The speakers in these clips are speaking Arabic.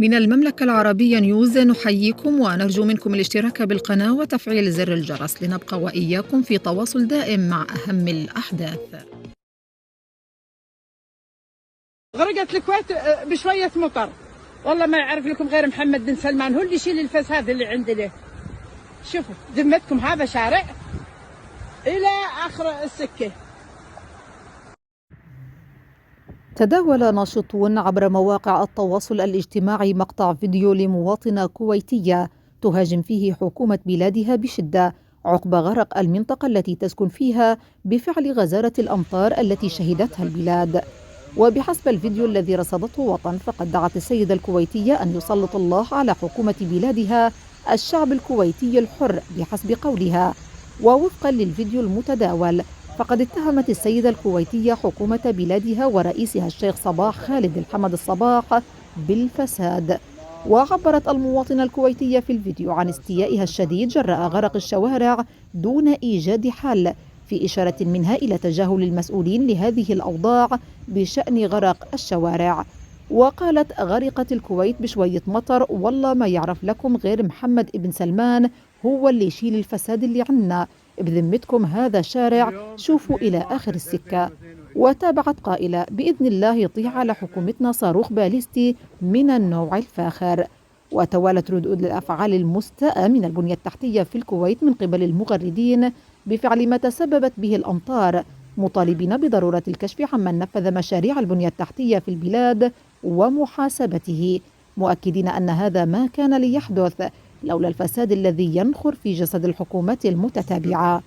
من المملكة العربية نيوز نحييكم ونرجو منكم الاشتراك بالقناة وتفعيل زر الجرس لنبقى وإياكم في تواصل دائم مع أهم الأحداث. غرقت الكويت بشوية مطر، والله ما يعرف لكم غير محمد بن سلمان، هو اللي يشيل الفساد اللي عندنا. شوفوا ذمتكم هذا شارع إلى آخر السكة. تداول ناشطون عبر مواقع التواصل الاجتماعي مقطع فيديو لمواطنة كويتية تهاجم فيه حكومة بلادها بشدة عقب غرق المنطقة التي تسكن فيها بفعل غزارة الأمطار التي شهدتها البلاد. وبحسب الفيديو الذي رصدته وطن، فقد دعت السيدة الكويتية أن يسلط الله على حكومة بلادها الشعب الكويتي الحر بحسب قولها. ووفقا للفيديو المتداول، فقد اتهمت السيدة الكويتية حكومة بلادها ورئيسها الشيخ صباح خالد الحمد الصباح بالفساد. وعبرت المواطنة الكويتية في الفيديو عن استيائها الشديد جراء غرق الشوارع دون إيجاد حل، في إشارة منها إلى تجاهل المسؤولين لهذه الأوضاع بشأن غرق الشوارع. وقالت: غرقت الكويت بشوية مطر، والله ما يعرف لكم غير محمد بن سلمان، هو اللي يشيل الفساد اللي عنا، بذمتكم هذا شارع، شوفوا إلى آخر السكة. وتابعت قائلة: بإذن الله يطيح على حكومتنا صاروخ باليستي من النوع الفاخر. وتوالت ردود الأفعال المستاءة من البنية التحتية في الكويت من قبل المغردين بفعل ما تسببت به الأمطار، مطالبين بضرورة الكشف عمن نفذ مشاريع البنية التحتية في البلاد ومحاسبته، مؤكدين أن هذا ما كان ليحدث لولا الفساد الذي ينخر في جسد الحكومات المتتابعة.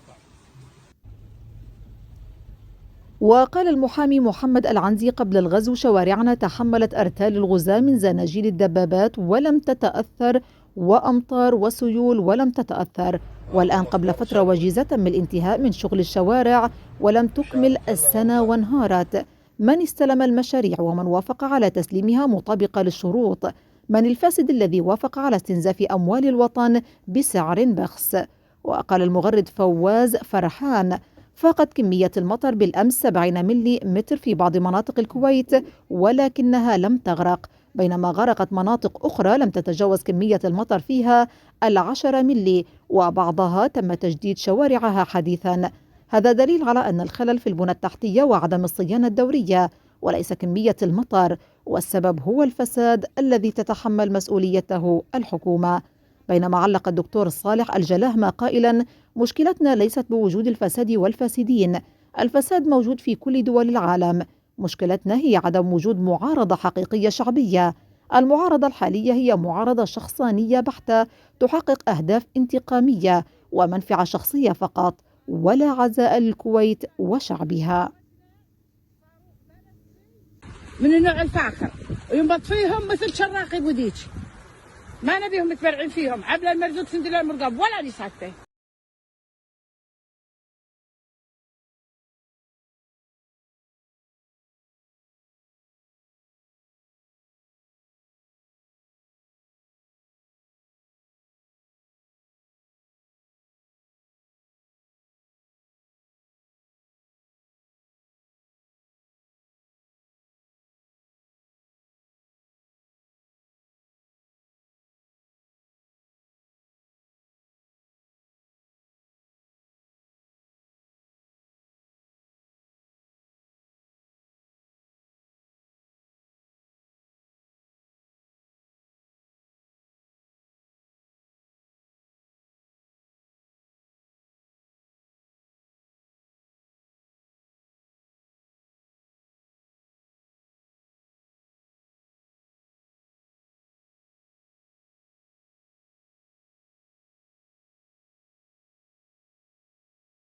وقال المحامي محمد العنزي قبل الغزو: شوارعنا تحملت أرتال الغزاة من زناجيل الدبابات ولم تتأثر، وأمطار وسيول ولم تتأثر، والآن قبل فترة وجيزة تم الانتهاء من شغل الشوارع ولم تكمل السنة وانهارت. من استلم المشاريع ومن وافق على تسليمها مطابقة للشروط؟ من الفاسد الذي وافق على استنزاف أموال الوطن بسعر بخس؟ وقال المغرد فواز فرحان: فاقت كمية المطر بالأمس 70 ملم في بعض مناطق الكويت، ولكنها لم تغرق، بينما غرقت مناطق أخرى لم تتجاوز كمية المطر فيها 10 ملي، وبعضها تم تجديد شوارعها حديثا. هذا دليل على أن الخلل في البنى التحتية وعدم الصيانة الدورية، وليس كمية المطر، والسبب هو الفساد الذي تتحمل مسؤوليته الحكومة. بينما علق الدكتور صالح الجلاهمة قائلا: مشكلتنا ليست بوجود الفساد والفاسدين، الفساد موجود في كل دول العالم، مشكلتنا هي عدم وجود معارضة حقيقية شعبية. المعارضة الحالية هي معارضة شخصانية بحتة تحقق أهداف انتقامية ومنفعة شخصية فقط، ولا عزاء للكويت وشعبها. من النوع الفاخر وينبط فيهم مثل شراقي بوديج، ما نبيهم متبرعين فيهم، عبل المرزوق سندل المرقب ولا دي ساكته.